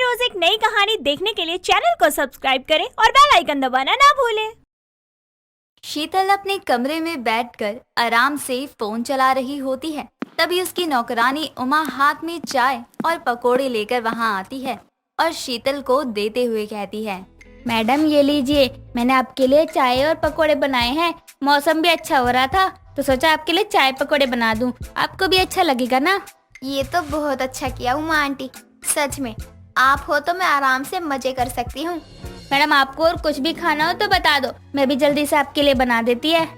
हर रोज एक नई कहानी देखने के लिए चैनल को सब्सक्राइब करें और बेल आइकन दबाना ना भूलें। शीतल अपने कमरे में बैठकर आराम से फोन चला रही होती है। तभी उसकी नौकरानी उमा हाथ में चाय और पकोड़े लेकर वहां आती है और शीतल को देते हुए कहती है, मैडम ये लीजिए, मैंने आपके लिए चाय और पकोड़े बनाए हैं। मौसम भी अच्छा हो रहा था तो सोचा आपके लिए चाय पकोड़े बना दूं, आपको भी अच्छा लगेगा ना। ये तो बहुत अच्छा किया उमा आंटी, सच में आप हो तो मैं आराम से मजे कर सकती हूँ। मैडम आपको और कुछ भी खाना हो तो बता दो, मैं भी जल्दी से आपके लिए बना देती है।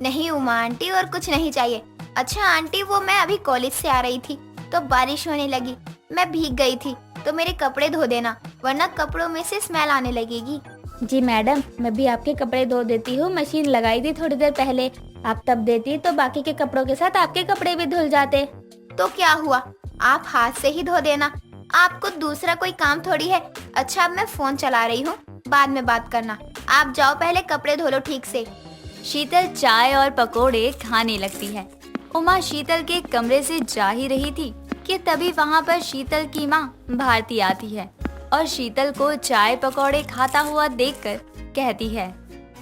नहीं उमा आंटी, और कुछ नहीं चाहिए। अच्छा आंटी, वो मैं अभी कॉलेज से आ रही थी तो बारिश होने लगी, मैं भीग गई थी, तो मेरे कपड़े धो देना वरना कपड़ों में से स्मेल आने लगेगी। जी मैडम, मैं भी आपके कपड़े धो देती हूँ, मशीन लगाई थी थोड़ी देर पहले, आप तब देती तो बाकी के कपड़ों के साथ आपके कपड़े भी धुल जाते। तो क्या हुआ, आप हाथ से ही धो देना, आपको दूसरा कोई काम थोड़ी है। अच्छा अब मैं फोन चला रही हूँ, बाद में बात करना, आप जाओ पहले कपड़े धो लो ठीक से। शीतल चाय और पकोड़े खाने लगती है। उमा शीतल के कमरे से जा ही रही थी कि तभी वहाँ पर शीतल की माँ भारती आती है और शीतल को चाय पकोड़े खाता हुआ देखकर कहती है,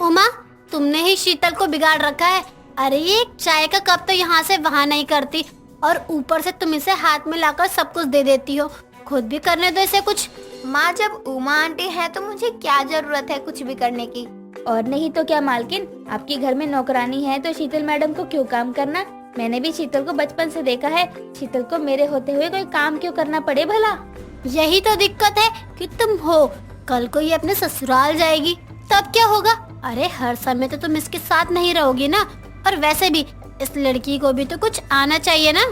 उमा तुमने ही शीतल को बिगाड़ रखा है। अरे ये चाय का कप तो यहाँ से वहाँ नहीं करती और ऊपर से तुम इसे हाथ में लाकर सब कुछ दे देती हो, खुद भी करने दो इसे कुछ। माँ जब उमा आंटी है तो मुझे क्या जरूरत है कुछ भी करने की। और नहीं तो क्या मालकिन, आपके घर में नौकरानी है तो शीतल मैडम को क्यों काम करना। मैंने भी शीतल को बचपन से देखा है, शीतल को मेरे होते हुए कोई काम क्यों करना पड़े भला। यही तो दिक्कत है कि तुम हो, कल को ये अपने ससुराल जाएगी तब क्या होगा। अरे हर समय तो तुम इसके साथ नहीं रहोगी ना, और वैसे भी इस लड़की को भी तो कुछ आना चाहिए ना।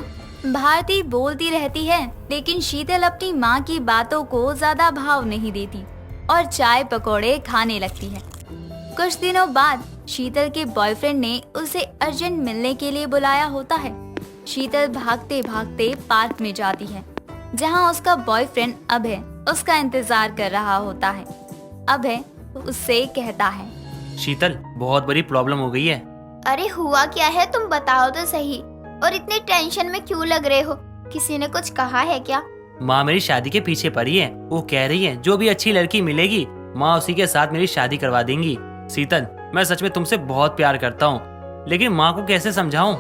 भारती बोलती रहती है लेकिन शीतल अपनी माँ की बातों को ज्यादा भाव नहीं देती और चाय पकोड़े खाने लगती है। कुछ दिनों बाद शीतल के बॉयफ्रेंड ने उसे अर्जेंट मिलने के लिए बुलाया होता है। शीतल भागते भागते पार्क में जाती है जहाँ उसका बॉयफ्रेंड अभय उसका इंतजार कर रहा होता है। अभय उससे कहता है, शीतल बहुत बड़ी प्रॉब्लम हो गई है। अरे हुआ क्या है तुम बताओ तो सही, और इतनी टेंशन में क्यों लग रहे हो, किसी ने कुछ कहा है क्या? माँ मेरी शादी के पीछे पड़ी है, वो कह रही है जो भी अच्छी लड़की मिलेगी माँ उसी के साथ मेरी शादी करवा देंगी। शीतल मैं सच में तुमसे बहुत प्यार करता हूँ, लेकिन माँ को कैसे समझाऊं?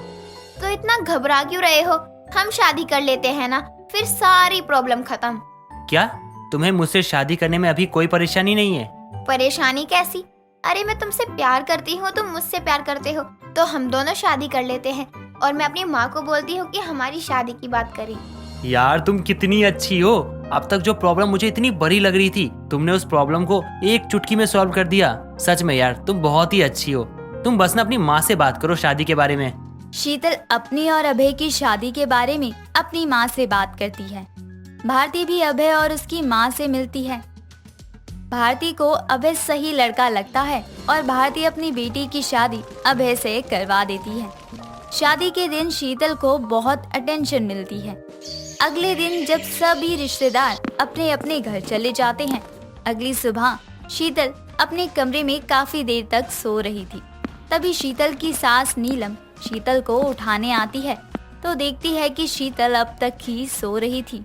तो इतना घबरा क्यों रहे हो, हम शादी कर लेते हैं ना, फिर सारी प्रॉब्लम खत्म। क्या तुम्हें मुझसे शादी करने में अभी कोई परेशानी नहीं है? परेशानी कैसी, अरे मैं तुमसे प्यार करती हूँ, तुम मुझसे प्यार करते हो, तो हम दोनों शादी कर लेते हैं, और मैं अपनी माँ को बोलती हूँ कि हमारी शादी की बात करें। यार तुम कितनी अच्छी हो, अब तक जो प्रॉब्लम मुझे इतनी बड़ी लग रही थी तुमने उस प्रॉब्लम को एक चुटकी में सॉल्व कर दिया। सच में यार तुम बहुत ही अच्छी हो, तुम बस ना अपनी माँ से बात करो शादी के बारे में। शीतल अपनी और अभय की शादी के बारे में अपनी माँ से बात करती है। भारती भी अभय और उसकी माँ से मिलती है। भारती को अभय सही लड़का लगता है और भारती अपनी बेटी की शादी अभय से करवा देती है। शादी के दिन शीतल को बहुत अटेंशन मिलती है। अगले दिन जब सभी रिश्तेदार अपने अपने घर चले जाते हैं, अगली सुबह शीतल अपने कमरे में काफी देर तक सो रही थी। तभी शीतल की सास नीलम शीतल को उठाने आती है तो देखती है कि शीतल अब तक ही सो रही थी।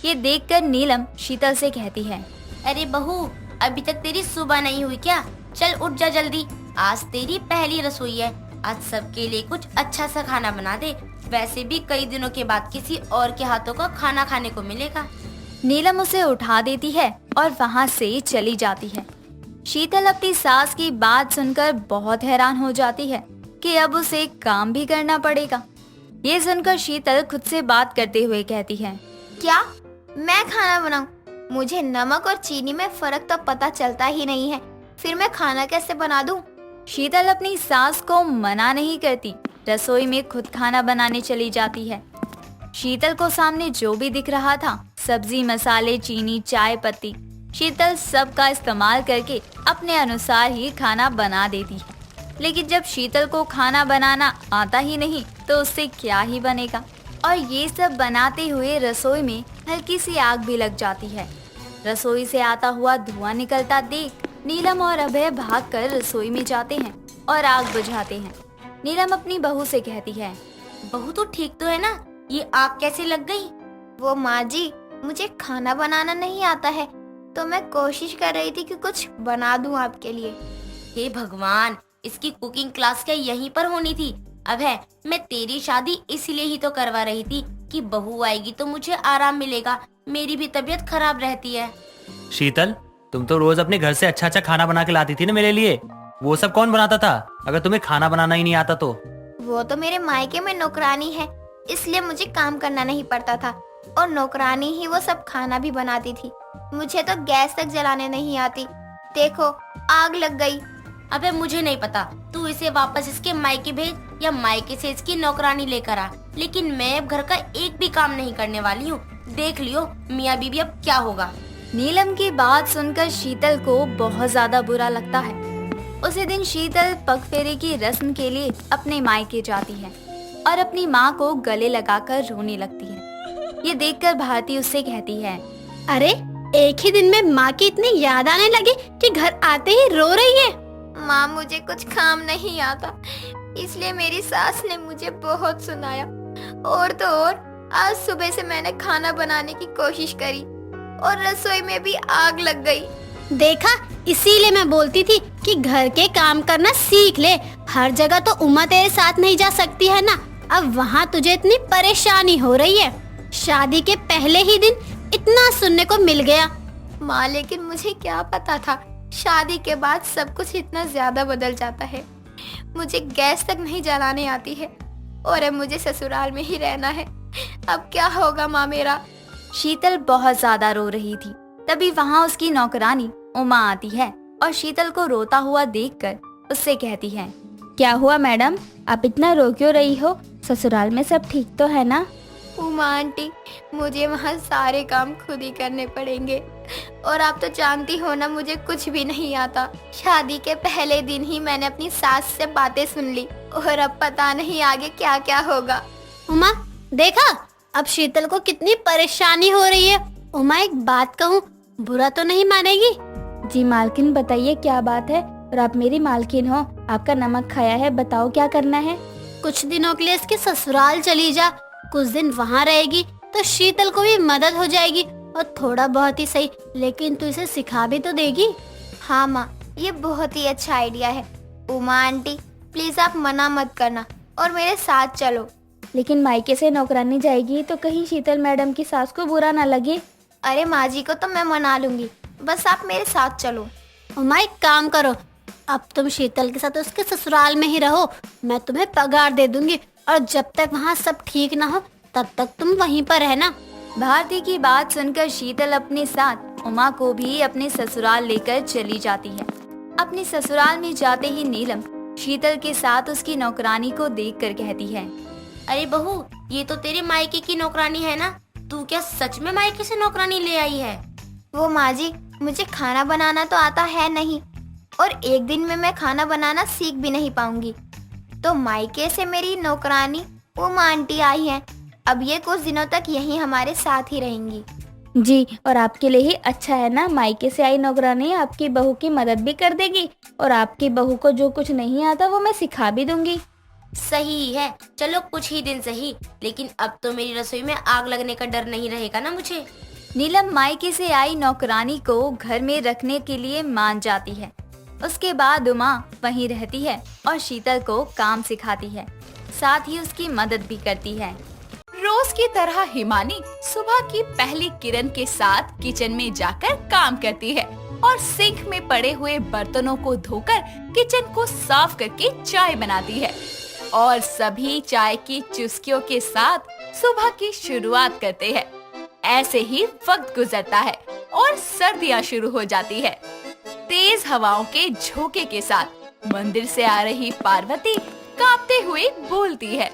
ये देखकर नीलम शीतल से कहती है, अरे बहू अभी तक तेरी सुबह नहीं हुई क्या, चल उठ जा जल्दी, आज तेरी पहली रसोई है, आज सबके लिए कुछ अच्छा सा खाना बना दे, वैसे भी कई दिनों के बाद किसी और के हाथों का खाना खाने को मिलेगा। नीलम उसे उठा देती है और वहाँ से चली जाती है। शीतल अपनी सास की बात सुनकर बहुत हैरान हो जाती है कि अब उसे काम भी करना पड़ेगा। ये सुनकर शीतल खुद से बात करते हुए कहती है, क्या मैं खाना बनाऊं? मुझे नमक और चीनी में फर्क तो पता चलता ही नहीं है, फिर मैं खाना कैसे बना दूं? शीतल अपनी सास को मना नहीं करती, रसोई में खुद खाना बनाने चली जाती है। शीतल को सामने जो भी दिख रहा था, सब्जी, मसाले, चीनी, चाय पत्ती, शीतल सब का इस्तेमाल करके अपने अनुसार ही खाना बना देती है। लेकिन जब शीतल को खाना बनाना आता ही नहीं तो उससे क्या ही बनेगा। और ये सब बनाते हुए रसोई में हल्की सी आग भी लग जाती है। रसोई से आता हुआ धुआं निकलता देख नीलम और अभय भागकर रसोई में जाते हैं और आग बुझाते हैं। नीलम अपनी बहू से कहती है, बहू तो ठीक तो है ना, ये आग कैसे लग गई? वो माँ जी, मुझे खाना बनाना नहीं आता है, तो मैं कोशिश कर रही थी कि कुछ बना दूं आपके लिए। हे भगवान, इसकी कुकिंग क्लास क्या यहीं पर होनी थी? अब है, मैं तेरी शादी इसीलिए ही तो करवा रही थी कि बहू आएगी तो मुझे आराम मिलेगा, मेरी भी तबीयत खराब रहती है। शीतल, तुम तो रोज अपने घर से अच्छा अच्छा खाना बना के लाती थी ना मेरे लिए। वो सब कौन बनाता था अगर तुम्हें खाना बनाना ही नहीं आता तो? वो तो मेरे मायके में नौकरानी है, इसलिए मुझे काम करना नहीं पड़ता था, और नौकरानी ही वो सब खाना भी बनाती थी। मुझे तो गैस तक जलाने नहीं आती, देखो आग लग गई। अबे मुझे नहीं पता, तू इसे वापस इसके मायके भेज या मायके से इसकी नौकरानी लेकर आ, लेकिन मैं अब घर का एक भी काम नहीं करने वाली हूँ। देख लियो मियाँ बीबी अब क्या होगा। नीलम की बात सुनकर शीतल को बहुत ज्यादा बुरा लगता है। उसी दिन शीतल पगफेरे की रस्म के लिए अपने मायके जाती है और अपनी माँ को गले लगाकर रोने लगती है। ये देखकर भारती उससे कहती है, अरे एक ही दिन में माँ की इतनी याद आने लगी कि घर आते ही रो रही है। माँ, मुझे कुछ काम नहीं आता, इसलिए मेरी सास ने मुझे बहुत सुनाया। और तो और आज सुबह से मैंने खाना बनाने की कोशिश करी और रसोई में भी आग लग गई। देखा, इसीलिए मैं बोलती थी कि घर के काम करना सीख ले। हर जगह तो उमा तेरे साथ नहीं जा सकती है ना, अब वहाँ तुझे इतनी परेशानी हो रही है। शादी के पहले ही दिन इतना सुनने को मिल गया। माँ, लेकिन मुझे क्या पता था शादी के बाद सब कुछ इतना ज्यादा बदल जाता है। मुझे गैस तक नहीं जलाने आती है और अब मुझे ससुराल में ही रहना है। अब क्या होगा माँ मेरा? शीतल बहुत ज्यादा रो रही थी। तभी वहाँ उसकी नौकरानी उमा आती है और शीतल को रोता हुआ देखकर उससे कहती है, क्या हुआ मैडम, आप इतना रो क्यों रही हो? ससुराल में सब ठीक तो है ना? उमा आंटी, मुझे वहाँ सारे काम खुद ही करने पड़ेंगे और आप तो जानती हो ना, मुझे कुछ भी नहीं आता। शादी के पहले दिन ही मैंने अपनी सास से बातें सुन ली और अब पता नहीं आगे क्या क्या होगा। उमा, देखा अब शीतल को कितनी परेशानी हो रही है। उमा, एक बात कहूँ, बुरा तो नहीं मानेगी? जी मालकिन, बताइए क्या बात है? और आप मेरी मालकिन हो, आपका नमक खाया है, बताओ क्या करना है? कुछ दिनों के लिए इसके ससुराल चली जा, कुछ दिन वहाँ रहेगी तो शीतल को भी मदद हो जाएगी, और थोड़ा बहुत ही सही, लेकिन तू इसे सिखा भी तो देगी। हाँ माँ, ये बहुत ही अच्छा आइडिया है। उमा आंटी, प्लीज आप मना मत करना और मेरे साथ चलो। लेकिन मायके से नौकरानी जाएगी तो कहीं शीतल मैडम की सास को बुरा ना लगे। अरे माँ जी को तो मैं मना लूंगी, बस आप मेरे साथ चलो। उमा, एक काम करो, अब तुम शीतल के साथ उसके ससुराल में ही रहो, मैं तुम्हें पगार दे दूंगी, और जब तक वहाँ सब ठीक ना हो तब तक तुम वहीं पर रहना। भारती की बात सुनकर शीतल अपने साथ उमा को भी अपने ससुराल लेकर चली जाती है। अपने ससुराल में जाते ही नीलम शीतल के साथ उसकी नौकरानी को देखकर कहती है, अरे बहू, ये तो तेरे मायके की नौकरानी है ना? तू क्या सच में मायके से नौकरानी ले आई है? वो माँ जी, मुझे खाना बनाना तो आता है नहीं, और एक दिन में मैं खाना बनाना सीख भी नहीं पाऊंगी। तो मायके से मेरी नौकरानी उमा आंटी आई हैं। अब ये कुछ दिनों तक यहीं हमारे साथ ही रहेंगी। जी, और आपके लिए ही अच्छा है ना, मायके से आई नौकरानी आपकी बहू की मदद भी कर देगी, और आपकी बहू को जो कुछ नहीं आता वो मैं सिखा भी दूंगी। सही है, चलो कुछ ही दिन सही, लेकिन अब तो मेरी रसोई में आग लगने का डर नहीं रहेगा ना मुझे। नीलम मायके से आई नौकरानी को घर में रखने के लिए मान जाती है। उसके बाद उमा वहीं रहती है और शीतल को काम सिखाती है, साथ ही उसकी मदद भी करती है। रोज की तरह हिमानी सुबह की पहली किरण के साथ किचन में जाकर काम करती है और सिंक में पड़े हुए बर्तनों को धोकर किचन को साफ करके चाय बनाती है, और सभी चाय की चुस्कियों के साथ सुबह की शुरुआत करते हैं। ऐसे ही वक्त गुजरता है और सर्दियाँ शुरू हो जाती है। तेज हवाओं के झोंके के साथ मंदिर से आ रही पार्वती कांपते हुए बोलती है,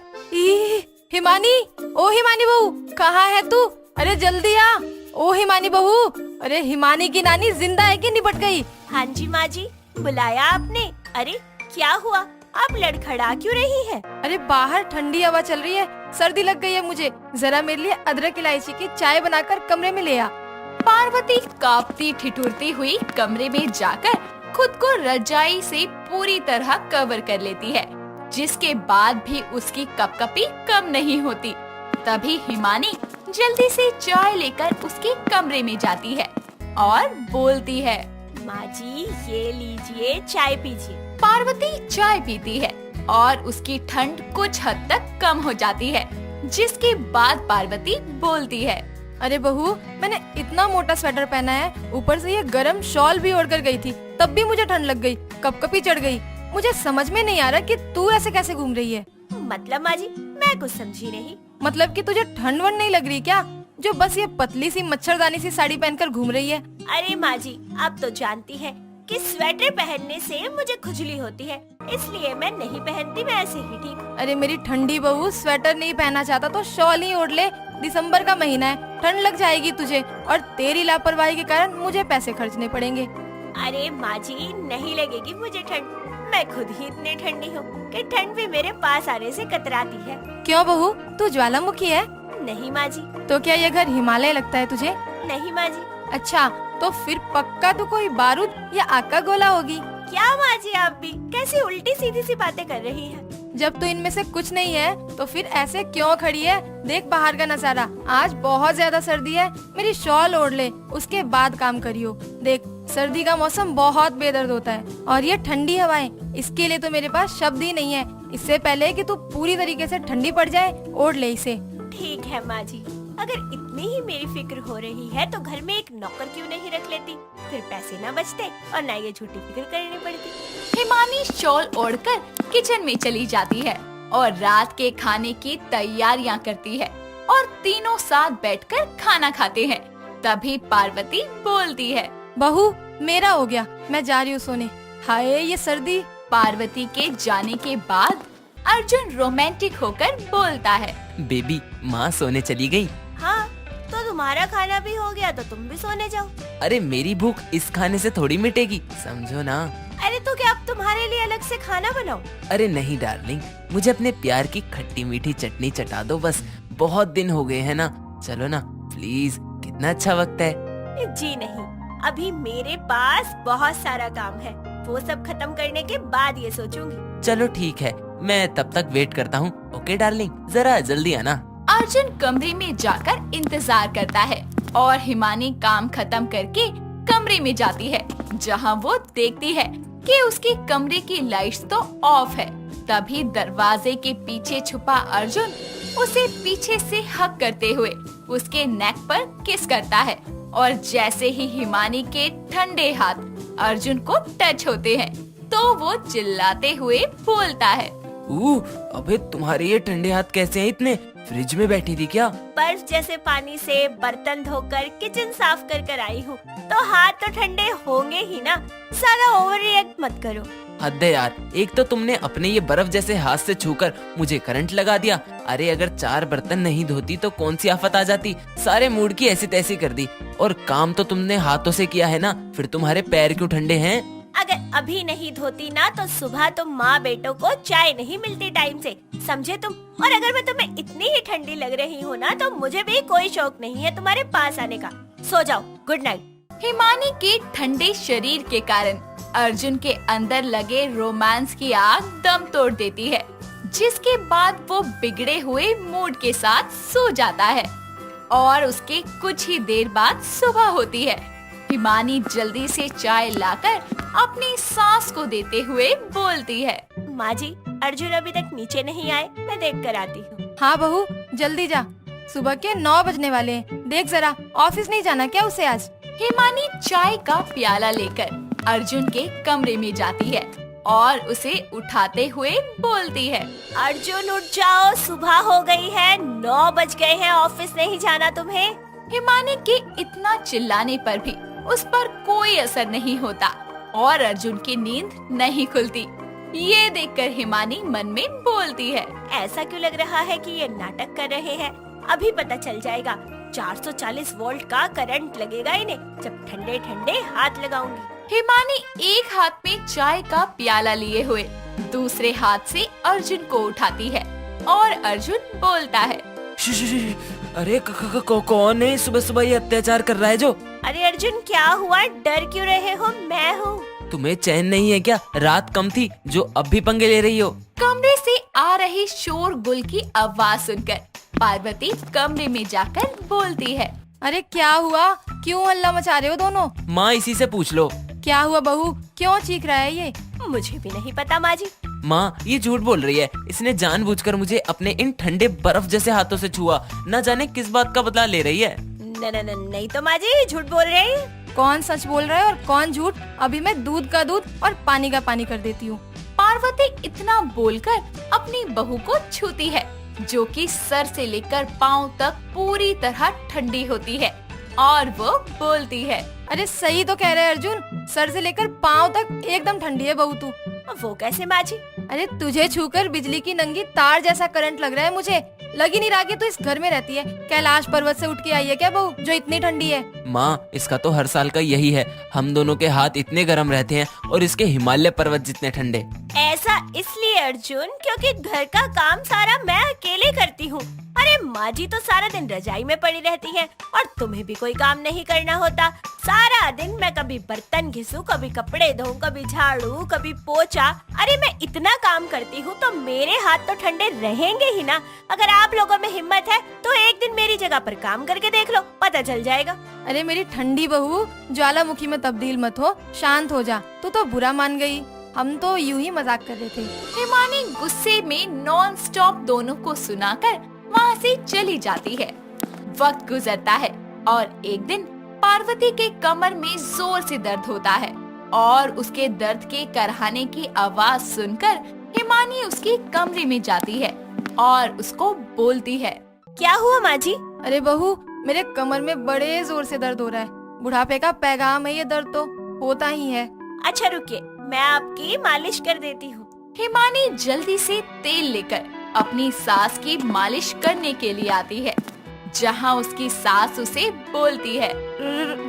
हिमानी, ओ हिमानी बहू, कहाँ है तू? अरे जल्दी आ। ओ हिमानी बहू, अरे हिमानी की नानी जिंदा है कि निपट गई? हाँ जी माँ जी, बुलाया आपने? अरे क्या हुआ, आप लड़खड़ा क्यों रही हैं? अरे बाहर ठंडी हवा चल रही है, सर्दी लग गई है मुझे, जरा मेरे लिए अदरक इलायची की चाय बनाकर कमरे में ले आ। पार्वती कांपती ठिठुरती हुई कमरे में जाकर खुद को रजाई से पूरी तरह कवर कर लेती है, जिसके बाद भी उसकी कपकपी कम नहीं होती। तभी हिमानी जल्दी से चाय लेकर उसके कमरे में जाती है और बोलती है। माँ जी ये लीजिए, चाय पीजिए। पार्वती चाय पीती है और उसकी ठंड कुछ हद तक कम हो जाती है, जिसके बाद पार्वती बोलती है। अरे बहू, मैंने इतना मोटा स्वेटर पहना है, ऊपर से ये गरम शॉल भी ओढ़ कर गई थी, तब भी मुझे ठंड लग गई, कपकपी चढ़ गई। मुझे समझ में नहीं आ रहा कि तू ऐसे कैसे घूम रही है। मतलब माँ जी मैं कुछ समझी नहीं। मतलब कि तुझे ठंड वंड नहीं लग रही क्या, जो बस ये पतली सी मच्छरदानी सी साड़ी पहनकर घूम रही है। अरे माँ जी आप तो जानती हैं कि स्वेटर पहनने से मुझे खुजली होती है, इसलिए मैं नहीं पहनती, मैं ऐसे ही ठीक हूँ। अरे मेरी ठंडी बहू, स्वेटर नहीं पहनना चाहता तो शॉल ही ओढ़ ले, दिसंबर का महीना है, ठंड लग जाएगी तुझे और तेरी लापरवाही के कारण मुझे पैसे खर्चने पड़ेंगे। अरे माँ जी नहीं लगेगी मुझे ठंड, मैं खुद ही इतनी ठंडी हूँ कि ठंड भी मेरे पास आने से कतराती है। क्यों बहू, तू ज्वालामुखी है? नहीं माँ जी। तो क्या ये घर हिमालय लगता है तुझे? नहीं माँ जी। अच्छा, तो फिर पक्का तो कोई बारूद या आग का गोला होगी। क्या माँ जी आप भी कैसी उल्टी सीधी सी बातें कर रही हैं? जब तो इनमें से कुछ नहीं है तो फिर ऐसे क्यों खड़ी है? देख बाहर का नजारा, आज बहुत ज्यादा सर्दी है, मेरी शॉल ओढ़ ले, उसके बाद काम करियो। देख सर्दी का मौसम बहुत बेदर्द होता है और ये ठंडी हवाएं, इसके लिए तो मेरे पास शब्द ही नहीं है। इससे पहले कि तू पूरी तरीके से ठंडी पड़ जाए, ओढ़ ले इसे। ठीक है माँ जी, अगर इतनी ही मेरी फिक्र हो रही है तो घर में एक नौकर क्यों नहीं रख लेती, फिर पैसे न बचते और न ये झूठी फिक्र करनी पड़ती। हिमानी शॉल ओढ़कर किचन में चली जाती है और रात के खाने की तैयारियां करती है और तीनों साथ बैठकर खाना खाते हैं। तभी पार्वती बोलती है। बहू मेरा हो गया, मैं जा रही हूँ सोने। हाय ये सर्दी। पार्वती के जाने के बाद अर्जुन रोमांटिक होकर बोलता है। बेबी, माँ सोने चली गई। हाँ तो तुम्हारा खाना भी हो गया तो तुम भी सोने जाओ। अरे मेरी भूख इस खाने से थोड़ी मिटेगी, समझो ना। अरे तो क्या अब तुम्हारे लिए अलग से खाना बनाऊं? अरे नहीं डार्लिंग, मुझे अपने प्यार की खट्टी मीठी चटनी चटा दो बस, बहुत दिन हो गए हैं ना। चलो ना प्लीज, कितना अच्छा वक्त है। जी नहीं, अभी मेरे पास बहुत सारा काम है, वो सब खत्म करने के बाद ये सोचूंगी। चलो ठीक है, मैं तब तक वेट करता हूँ। ओके डार्लिंग, जरा जल्दी आना। अर्जुन कमरे में जाकर इंतजार करता है और हिमानी काम खत्म करके कमरे में जाती है, जहां वो देखती है कि उसके कमरे की लाइट्स तो ऑफ है। तभी दरवाजे के पीछे छुपा अर्जुन उसे पीछे से हक करते हुए उसके नेक पर किस करता है और जैसे ही हिमानी के ठंडे हाथ अर्जुन को टच होते हैं तो वो चिल्लाते हुए बोलता है। अबे तुम्हारे ये ठंडे हाथ कैसे हैं इतने? फ्रिज में बैठी थी क्या? बर्फ जैसे पानी से बर्तन धोकर किचन साफ कर कर आई हूँ, तो हाथ तो ठंडे होंगे ही ना। सारा ओवर रिएक्ट मत करो। हद है यार, एक तो तुमने अपने ये बर्फ जैसे हाथ से छूकर मुझे करंट लगा दिया। अरे अगर 4 बर्तन नहीं धोती तो कौन सी आफत आ जाती। सारे मूड की ऐसी तैसी कर दी। और काम तो तुमने हाथों से किया है ना, फिर तुम्हारे पैर क्यों ठंडे हैं? अगर अभी नहीं धोती ना तो सुबह तुम माँ बेटों को चाय नहीं मिलती टाइम से, समझे तुम? और अगर मैं तुम्हें इतनी ही ठंडी लग रही हूँ ना तो मुझे भी कोई शौक नहीं है तुम्हारे पास आने का। सो जाओ, गुड नाइट। हिमानी के ठंडे शरीर के कारण अर्जुन के अंदर लगे रोमांस की आग दम तोड़ देती है, जिसके बाद वो बिगड़े हुए मूड के साथ सो जाता है और उसके कुछ ही देर बाद सुबह होती है। हिमानी जल्दी से चाय लाकर अपनी सास को देते हुए बोलती है। माँ जी, अर्जुन अभी तक नीचे नहीं आए, मैं देख कर आती हूँ। हाँ बहू जल्दी जा, सुबह के 9 बजने वाले हैं। देख जरा, ऑफिस नहीं जाना क्या उसे आज? हिमानी चाय का प्याला लेकर अर्जुन के कमरे में जाती है और उसे उठाते हुए बोलती है। अर्जुन उठ जाओ, सुबह हो गई है, 9 बज गए हैं, ऑफिस नहीं जाना तुम्हें? हिमानी के इतना चिल्लाने पर भी उस पर कोई असर नहीं होता और अर्जुन की नींद नहीं खुलती। ये देखकर हिमानी मन में बोलती है। ऐसा क्यों लग रहा है कि ये नाटक कर रहे हैं? अभी पता चल जाएगा। 440 वोल्ट का करंट लगेगा इन्हें जब ठंडे ठंडे हाथ लगाऊंगी। हिमानी एक हाथ में चाय का प्याला लिए हुए दूसरे हाथ से अर्जुन को उठाती है और अर्जुन बोलता है। अरे कौन है सुबह सुबह ये अत्याचार कर रहा है जो? अरे अर्जुन क्या हुआ, डर क्यों रहे हो? मैं हूँ। तुम्हें चैन नहीं है क्या? रात कम थी जो अब भी पंगे ले रही हो? कमरे से आ रही शोर गुल की आवाज सुनकर पार्वती कमरे में जाकर बोलती है। अरे क्या हुआ, क्यों हल्ला मचा रहे हो दोनों? माँ इसी से पूछ लो। क्या हुआ बहू, क्यों चीख रहा है ये? मुझे भी नहीं पता माँ जी। माँ ये झूठ बोल रही है, इसने जानबूझकर मुझे अपने इन ठंडे बर्फ जैसे हाथों से छुआ। न जाने किस बात का बदला ले रही है। नहीं तो माँ जी झूठ बोल रहे हैं। कौन सच बोल रहा है और कौन झूठ? अभी मैं दूध का दूध और पानी का पानी कर देती हूँ। पार्वती इतना बोलकर अपनी बहू को छूती है, जो कि सर से लेकर पाँव तक पूरी तरह ठंडी होती है, और वो बोलती है। अरे सही तो कह रहे हैं अर्जुन, सर से लेकर पाँव तक एकदम ठंडी है बहू तू। वो कैसे माँ जी? अरे तुझे छूकर बिजली की नंगी तार जैसा करंट लग रहा है मुझे। लग ही नहीं रहा कि तू इस घर में रहती है। कैलाश पर्वत से उठ के आई है क्या बहू, जो इतनी ठंडी है? माँ इसका तो हर साल का यही है, हम दोनों के हाथ इतने गर्म रहते हैं और इसके हिमालय पर्वत जितने ठंडे। ऐसा इसलिए अर्जुन क्योंकि घर का काम सारा मैं अकेले करती हूँ। अरे माँ जी तो सारा दिन रजाई में पड़ी रहती हैं और तुम्हें भी कोई काम नहीं करना होता। सारा दिन मैं कभी बर्तन घिसूं, कभी कपड़े धोऊं, कभी झाड़ू, कभी पोछा। अरे मैं इतना काम करती हूँ तो मेरे हाथ तो ठंडे रहेंगे ही ना। अगर आप लोगों में हिम्मत है तो एक दिन मेरी जगह पर काम करके देख लो, पता चल जाएगा। अरे मेरी ठंडी बहू, ज्वालामुखी में तब्दील मत हो, शांत हो जा। तू तो बुरा मान गई, हम तो यूं ही मजाक कर रहे थे। हिमानी गुस्से में नॉन स्टॉप दोनों को सुनाकर वहाँ से चली जाती है। वक्त गुजरता है और एक दिन पार्वती के कमर में जोर से दर्द होता है और उसके दर्द के करहाने की आवाज सुनकर हिमानी उसके कमरे में जाती है और उसको बोलती है। क्या हुआ माँ जी? अरे बहू, मेरे कमर में बड़े जोर से दर्द हो रहा है। बुढ़ापे का पैगाम है ये दर्द, तो होता ही है। अच्छा रुकिए, मैं आपकी मालिश कर देती हूँ। हिमानी जल्दी से तेल लेकर अपनी सास की मालिश करने के लिए आती है, जहाँ उसकी सास उसे बोलती है।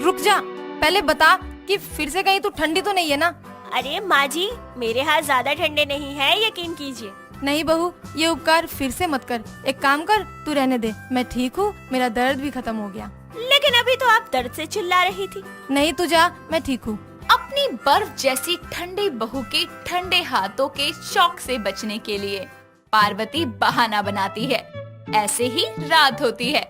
रुक जा, पहले बता कि फिर से कहीं तू ठंडी तो नहीं है ना? अरे माँ जी, मेरे हाथ ज्यादा ठंडे नहीं है, यकीन कीजिए। नहीं बहू, ये उपकार फिर से मत कर। एक काम कर, तू रहने दे, मैं ठीक हूँ, मेरा दर्द भी खत्म हो गया। लेकिन अभी तो आप दर्द से चिल्ला रही थी। नहीं तू जा, मैं ठीक हूँ। अपनी बर्फ जैसी ठंडी बहू के ठंडे हाथों के शौक से बचने के लिए पार्वती बहाना बनाती है। ऐसे ही रात होती है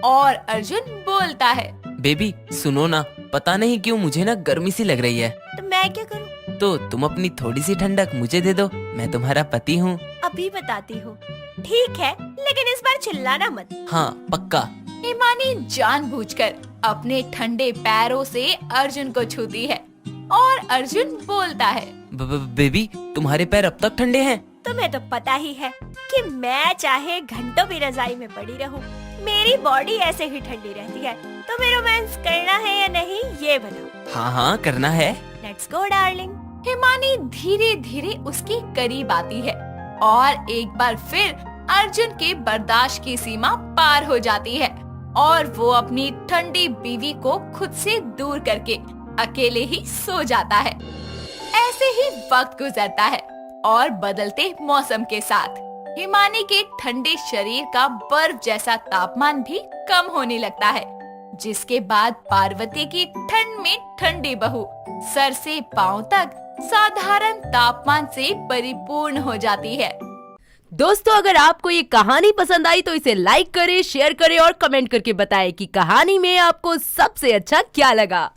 और अर्जुन बोलता है। बेबी सुनो ना, पता नहीं क्यों मुझे ना गर्मी सी लग रही है। तो मैं क्या करूँ? तो तुम अपनी थोड़ी सी ठंडक मुझे दे दो, मैं तुम्हारा पति हूँ। अभी बताती हूँ। ठीक है, लेकिन इस बार चिल्लाना मत। हाँ पक्का। हिमानी जानबूझकर अपने ठंडे पैरों से अर्जुन को छूती है और अर्जुन बोलता है। बेबी तुम्हारे पैर अब तक ठंडे हैं? तुम्हें तो पता ही है कि मैं चाहे घंटों भी रजाई में पड़ी रहूं, मेरी बॉडी ऐसे ही ठंडी रहती है। तुम्हें रोमांस करना है या नहीं, ये बताओ। हाँ हाँ करना है। Let's go darling. हिमानी धीरे धीरे उसके करीब आती है और एक बार फिर अर्जुन के बर्दाश्त की सीमा पार हो जाती है और वो अपनी ठंडी बीवी को खुद से दूर करके अकेले ही सो जाता है। ऐसे ही वक्त गुजरता है और बदलते मौसम के साथ हिमानी के ठंडे शरीर का बर्फ जैसा तापमान भी कम होने लगता है, जिसके बाद पार्वती की ठंड में ठंडी बहू सर से पांव तक साधारण तापमान से परिपूर्ण हो जाती है। दोस्तों अगर आपको ये कहानी पसंद आई तो इसे लाइक करें, शेयर करें और कमेंट करके बताएं कि कहानी में आपको सबसे अच्छा क्या लगा।